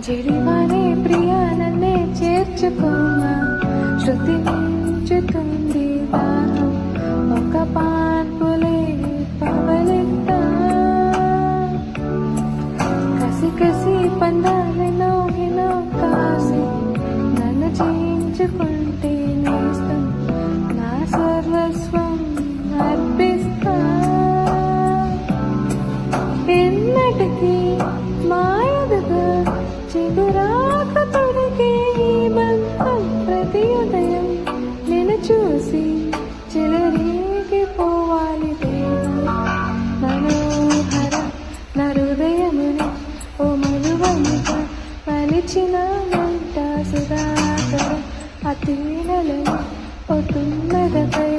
జడివానే ప్రియా నన్నే చేర్చుకోమా, శృతి మించుతుంది దాహం, ఒక పాన్పులే పవలింత కసి కసి పందాలెనో ఎనో కాసి నన్ను చేయించుకుంటే నేస్తం, నా సర్వస్వం అర్పిస్తా. ఎన్నటికీ మాయదుగా చిగురాక తొడిగే ఈ బంధం, ప్రతి ఉదయం నిన్ను చూసి చెలరేగిపోవాలి దేవా. మనోహర నా హృదయముని ఓ మరువనిగా మలిచిన మంట సుధాకర, ఆ తేనెలను ఓ తుమ్మెదపై